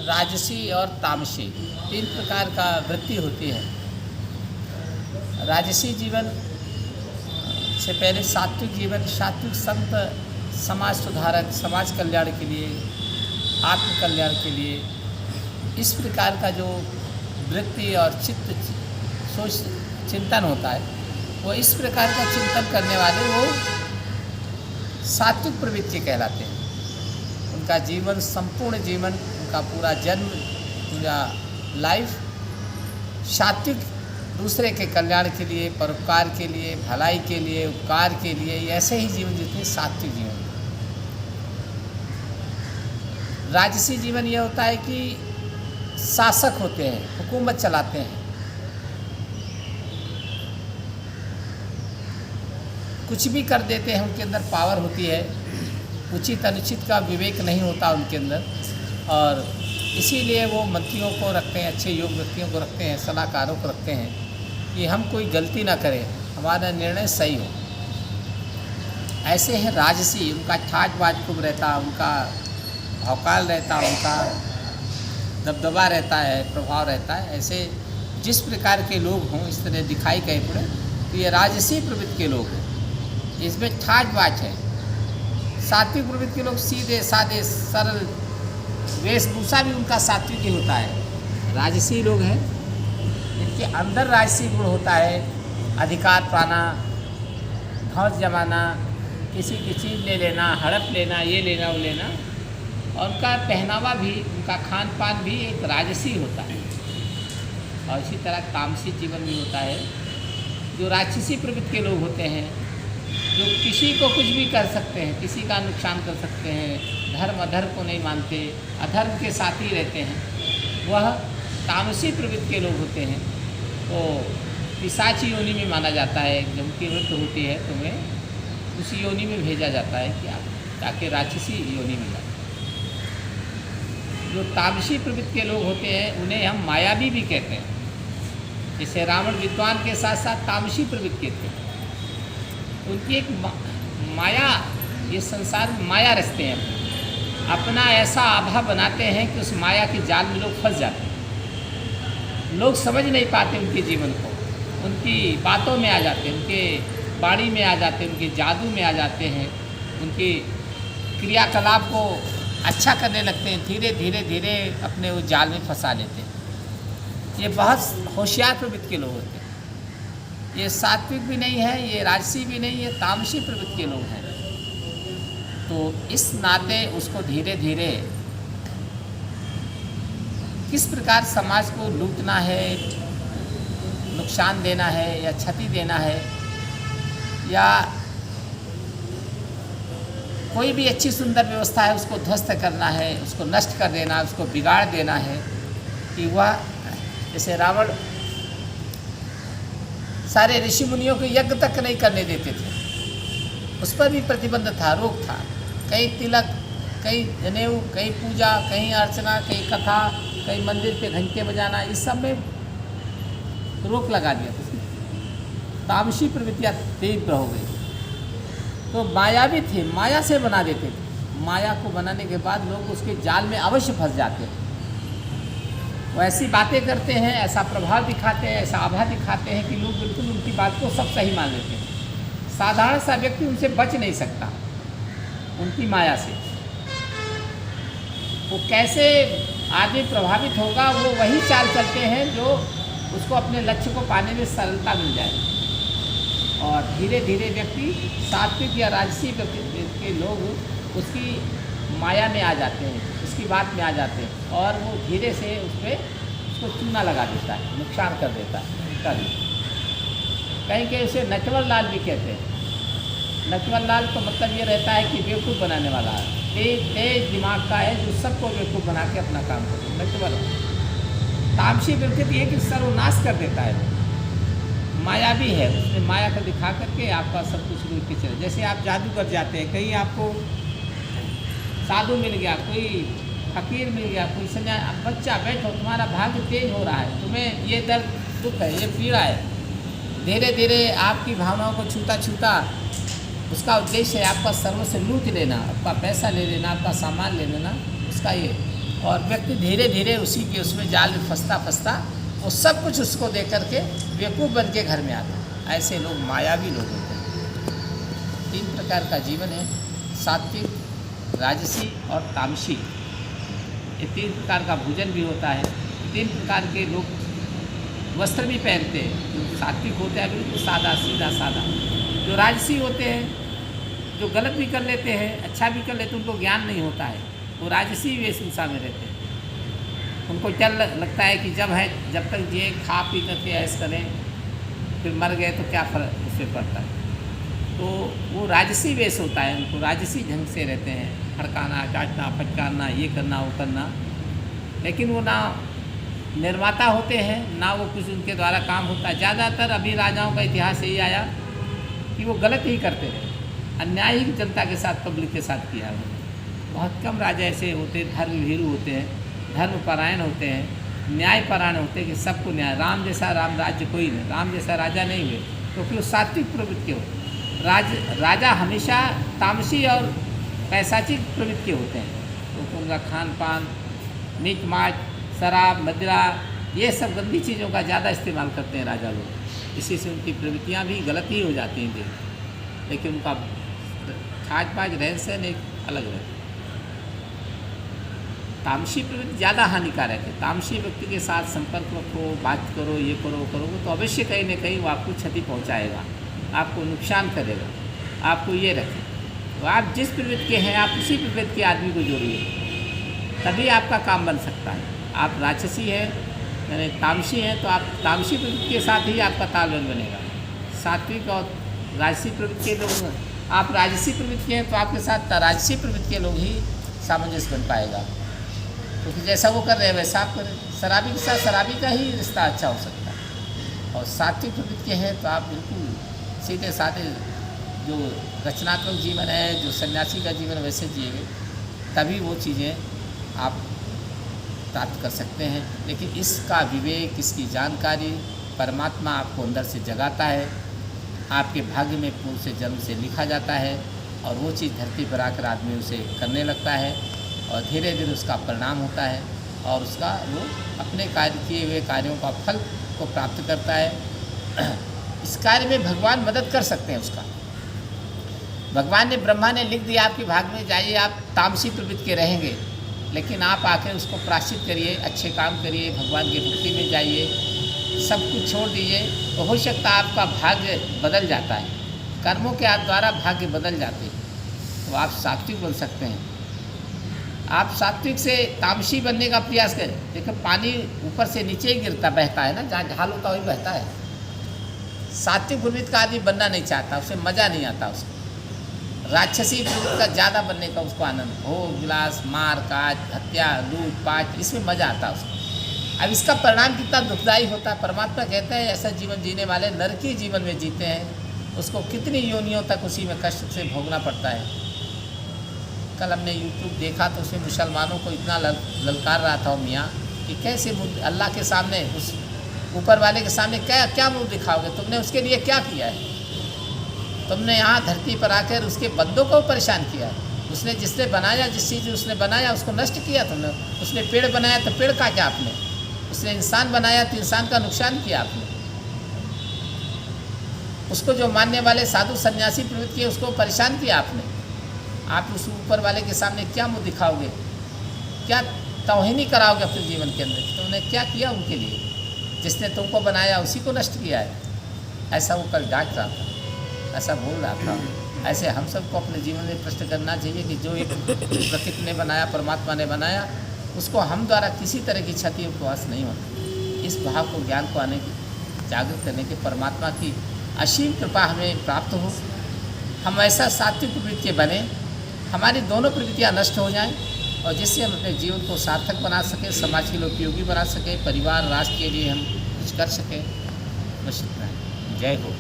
राजसी और तामसी तीन प्रकार का वृत्ति होती है। राजसी जीवन से पहले सात्विक जीवन, सात्विक संत समाज सुधारक, समाज कल्याण के लिए, आत्म कल्याण के लिए, इस प्रकार का जो वृत्ति और चित्त सोच चिंतन होता है, वो इस प्रकार का चिंतन करने वाले वो सात्विक प्रवृत्ति कहलाते हैं। उनका जीवन, संपूर्ण जीवन, उनका पूरा जन्म, पूरा लाइफ सात्विक, दूसरे के कल्याण के लिए, परोपकार के लिए, भलाई के लिए, उपकार के लिए, ऐसे ही जीवन जीते हैं सात्विक जीवन। राजसी जीवन यह होता है कि शासक होते हैं, हुकूमत चलाते हैं, कुछ भी कर देते हैं, उनके अंदर पावर होती है, उचित अनुचित का विवेक नहीं होता उनके अंदर, और इसीलिए वो मंत्रियों को रखते हैं, अच्छे योग्य व्यक्तियों को रखते हैं, सलाहकारों को रखते हैं कि हम कोई गलती ना करें, हमारा निर्णय सही हो। ऐसे हैं राजसी, उनका ठाट बाट खूब रहता, उनका भौकाल रहता, उनका दबदबा रहता है, प्रभाव रहता है। ऐसे जिस प्रकार के लोग हों, इस तरह दिखाई गए पड़े, तो ये राजसी प्रवृत्ति के लोग हैं। इसमें ठाट बाट है। सात्विक प्रवृत्ति के लोग सीधे साधे सरल, वेशभूषा भी उनका सात्विक ही होता है। राजसी लोग हैं, इनके अंदर राजसी गुण होता है, अधिकार पाना, धौंस जमाना, किसी की चीज़ ले लेना, हड़प लेना, ये लेना वो लेना, और उनका पहनावा भी, उनका खान पान भी एक राजसी होता है। और इसी तरह तामसी जीवन भी होता है। जो राक्षसी प्रवृत्ति के लोग होते हैं, जो किसी को कुछ भी कर सकते हैं, किसी का नुकसान कर सकते हैं, धर्म अधर्म को नहीं मानते, अधर्म के साथ ही रहते हैं, वह तामसी प्रवृत्ति के लोग होते हैं। तो पिशाची योनि में माना जाता है, जब उनकी मृत्यु होती है तो उन्हें उसी योनि में भेजा जाता है कि आप ताकि राक्षसी योनि में जाए। जो तामसी प्रवृत्ति के लोग होते हैं उन्हें हम मायावी भी कहते हैं। जैसे रावण विद्वान के साथ साथ तामसी प्रवृत्ति के थे, उनकी एक माया, ये संसार में माया रचते हैं, अपना ऐसा आभा बनाते हैं कि उस माया के जाल में लोग फंस जाते हैं। लोग समझ नहीं पाते उनके जीवन को, उनकी बातों में आ जाते हैं, उनके वाणी में आ जाते हैं, उनके जादू में आ जाते हैं, उनकी क्रियाकलाप को अच्छा करने लगते हैं, धीरे धीरे धीरे अपने उस जाल में फंसा लेते हैं। ये बहुत होशियार प्रवृत्ति के लोग होते हैं। ये सात्विक भी नहीं है, ये राजसी भी नहीं है, तामसी प्रवृत्ति के लोग हैं। तो इस नाते उसको धीरे धीरे किस प्रकार समाज को लूटना है, नुकसान देना है या क्षति देना है, या कोई भी अच्छी सुंदर व्यवस्था है उसको ध्वस्त करना है, उसको नष्ट कर देना, उसको बिगाड़ देना है, कि वह जैसे रावण सारे ऋषि मुनियों को यज्ञ तक नहीं करने देते थे, उस पर भी प्रतिबंध था, रोक था। कहीं तिलक, कहीं जनेऊ, कहीं पूजा, कहीं अर्चना, कहीं कथा, कहीं मंदिर पे घंटे बजाना, इस सब में रोक लगा दिया था। तामसी प्रवृत्तियाँ तीव्र हो गई। तो माया भी थे, माया से बना देते थे। माया को बनाने के बाद लोग उसके जाल में अवश्य फंस जाते हैं। वो ऐसी बातें करते हैं, ऐसा प्रभाव दिखाते हैं, ऐसा आभा दिखाते हैं कि लोग बिल्कुल उनकी बात को सब सही मान लेते हैं। साधारण सा व्यक्ति उनसे बच नहीं सकता, उनकी माया से। वो कैसे आदमी प्रभावित होगा, वो वही चाल चलते हैं जो उसको अपने लक्ष्य को पाने में सरलता मिल जाए। और धीरे धीरे व्यक्ति सात्विक या राजसी के लोग उसकी माया में आ जाते हैं, उसकी बात में आ जाते हैं, और वो धीरे से उसको चूना लगा देता है, नुकसान कर देता है कभी। कहीं कहीं उसे नटवर लाल भी कहते हैं। नटवर लाल तो मतलब ये रहता है कि बेवकूफ़ बनाने वाला है, तेज दिमाग का है, जो सबको बेवकूफ़ बना के अपना काम करते, नटवर। तामसी प्रवृत्ति है कि सर्वनाश कर देता है, माया भी है, उसने माया को दिखा करके आपका सब कुछ लूट के चले। जैसे आप जादू कर जाते हैं, कहीं आपको साधु मिल गया, कोई फकीर मिल गया, कोई सन्यासी, बच्चा बैठो, तुम्हारा भाग्य तेज हो रहा है, तुम्हें ये दर्द दुख है, ये पीड़ा है, धीरे धीरे आपकी भावनाओं को छूता छूता उसका उद्देश्य है आपका सर्व से लूट लेना, आपका पैसा ले लेना, आपका सामान ले लेना, उसका ये और व्यक्ति धीरे धीरे उसी के उसमें जाल में फंसता फंसता वो सब कुछ उसको दे करके बेवकूफ़ बन के घर में आता है। ऐसे लोग मायावी लोग होते हैं। 3 प्रकार का जीवन है, सात्विक, राजसी और तामसी। ये 3 प्रकार का भोजन भी होता है। 3 प्रकार के लोग वस्त्र भी पहनते हैं। जो सात्विक होते हैं बिल्कुल सादा सीधा सादा, जो राजसी होते हैं जो गलत भी कर लेते हैं अच्छा भी कर लेते हैं, उनको ज्ञान नहीं होता है, वो राजसी वेशभूषा में रहते हैं। उनको क्या लगता है कि जब तक जिए खा पी करके ऐश करें, फिर मर गए तो क्या फर्क उससे पड़ता है। तो वो राजसी वेश होता है, उनको राजसी ढंग से रहते हैं, हड़काना काटना फटकारना ये करना वो करना। लेकिन वो ना निर्माता होते हैं ना वो कुछ उनके द्वारा काम होता है। ज़्यादातर अभी राजाओं का इतिहास यही आया कि वो गलत ही करते हैं, अन्याय ही जनता के साथ पब्लिक के साथ किया उन्होंने। बहुत कम राजा ऐसे होते हैं, धर्म भीरू होते हैं, धर्मपरायण होते हैं, न्यायपरायण होते हैं कि सबको न्याय। राम जैसा राम राज्य कोई नहीं, राम जैसा राजा नहीं हुए क्योंकि वो सात्विक प्रवृत्ति के होते। राजा हमेशा तामसी और पैशाचिक प्रवृत्ति के होते हैं, तो उनका खान पान नीच माच शराब मदिरा ये सब गंदी चीज़ों का ज़्यादा इस्तेमाल करते हैं राजा लोग। इसी से उनकी प्रवृत्तियाँ भी गलत ही हो जाती हैं देख, लेकिन उनका खाज पाज रहन सहन एक अलग रहता है। तामसी प्रवृत्ति ज़्यादा हानिकारक है। तामसी व्यक्ति के साथ संपर्क रखो, बात करो, ये करो करोगे तो अवश्य कहीं न कहीं वो आपको क्षति पहुंचाएगा, आपको नुकसान करेगा। आपको ये रखें तो आप जिस प्रवृत्ति के हैं आप उसी प्रवृत्ति के आदमी को जोड़िए, तभी आपका काम बन सकता है। आप राक्षसी हैं यानी तामसी हैं तो आप तामसी प्रवृत्ति के साथ ही आपका तालमेल बनेगा। सात्विक और राजसी प्रवृत्ति के लोग, आप राजसी प्रवृत्ति हैं तो आपके साथ राजसी प्रवृत्ति के लोग ही सामंजस्य बन पाएगा, क्योंकि जैसा वो कर रहे हैं वैसा आप करें। शराबी के साथ शराबी का ही रिश्ता अच्छा हो सकता है। और सात्विक प्रवृत्ति के हैं तो आप बिल्कुल सीधे साधे जो रचनात्मक जीवन है, जो सन्यासी का जीवन वैसे जिएंगे, तभी वो चीज़ें आप प्राप्त कर सकते हैं। लेकिन इसका विवेक, इसकी जानकारी परमात्मा आपको अंदर से जगाता है, आपके भाग्य में पूर्व से जन्म से लिखा जाता है और वो चीज़ धरती पर आकर आदमी उसे करने लगता है और धीरे धीरे उसका परिणाम होता है और उसका वो अपने कार्य किए हुए कार्यों का फल को प्राप्त करता है। इस कार्य में भगवान मदद कर सकते हैं उसका। भगवान ने ब्रह्मा ने लिख दिया आपके भाग्य में जाइए आप तामसी प्रवृत्ति के रहेंगे, लेकिन आप आकर उसको प्रायश्चित करिए, अच्छे काम करिए, भगवान की भक्ति में जाइए, सब कुछ छोड़ दीजिए, तो हो सकता है आपका भाग्य बदल जाता है। कर्मों के द्वारा भाग्य बदल जाते हैं, तो आप सात्विक बन सकते हैं। आप सात्विक से तामसी बनने का प्रयास करें। देखो पानी ऊपर से नीचे ही गिरता बहता है ना, जहाँ ढाल होता वही बहता है। सात्विक प्रवृत्ति का आदमी बनना नहीं चाहता, उसे मज़ा नहीं आता उसको। राक्षसी प्रवृत्ति का ज़्यादा बनने का उसको आनंद, भोग विलास मार काट हत्या लूट पाट, इसमें मज़ा आता है उसको। अब इसका परिणाम कितना दुखदायी होता है। परमात्मा कहते हैं ऐसा जीवन जीने वाले नरकी जीवन में जीते हैं, उसको कितनी योनियों तक उसी में कष्ट से भोगना पड़ता है। कल हमने यूट्यूब देखा तो उसमें मुसलमानों को इतना ललकार रहा था मियाँ कि कैसे अल्लाह के सामने, उस ऊपर वाले के सामने क्या मुँह दिखाओगे, तुमने उसके लिए क्या किया है। तुमने यहाँ धरती पर आकर उसके बंदों को परेशान किया है। उसने जिसने बनाया, जिस चीज़ उसने बनाया उसको नष्ट किया तुमने। उसने पेड़ बनाया तो पेड़ काटा आपने, उसने इंसान बनाया तो इंसान का नुकसान किया आपने। उसको जो मानने वाले साधु सन्यासी प्रवृत्ति है उसको परेशान किया आपने। आप उस ऊपर वाले के सामने क्या मुँह दिखाओगे, क्या तौहीनी कराओगे अपने जीवन के अंदर। तुमने क्या किया उनके लिए, जिसने तुमको बनाया उसी को नष्ट किया है। ऐसा वो कल डांट रहा था, ऐसा बोल रहा था। ऐसे हम सबको अपने जीवन में प्रश्न करना चाहिए कि जो एक प्रकृति ने बनाया, परमात्मा ने बनाया, उसको हम द्वारा किसी तरह की क्षति उपवास नहीं होती। इस भाव को, ज्ञान को आने की, जागृत करने की परमात्मा की असीम कृपा हमें प्राप्त हो। हम ऐसा सात्विक प्रवृत्ति बने, हमारी दोनों प्रवृत्तियाँ नष्ट हो जाएं और जिससे हम अपने जीवन को सार्थक बना सकें, समाज के लिए उपयोगी बना सकें, परिवार राष्ट्र के लिए हम कुछ कर सकें। बस इतना है। जय हो।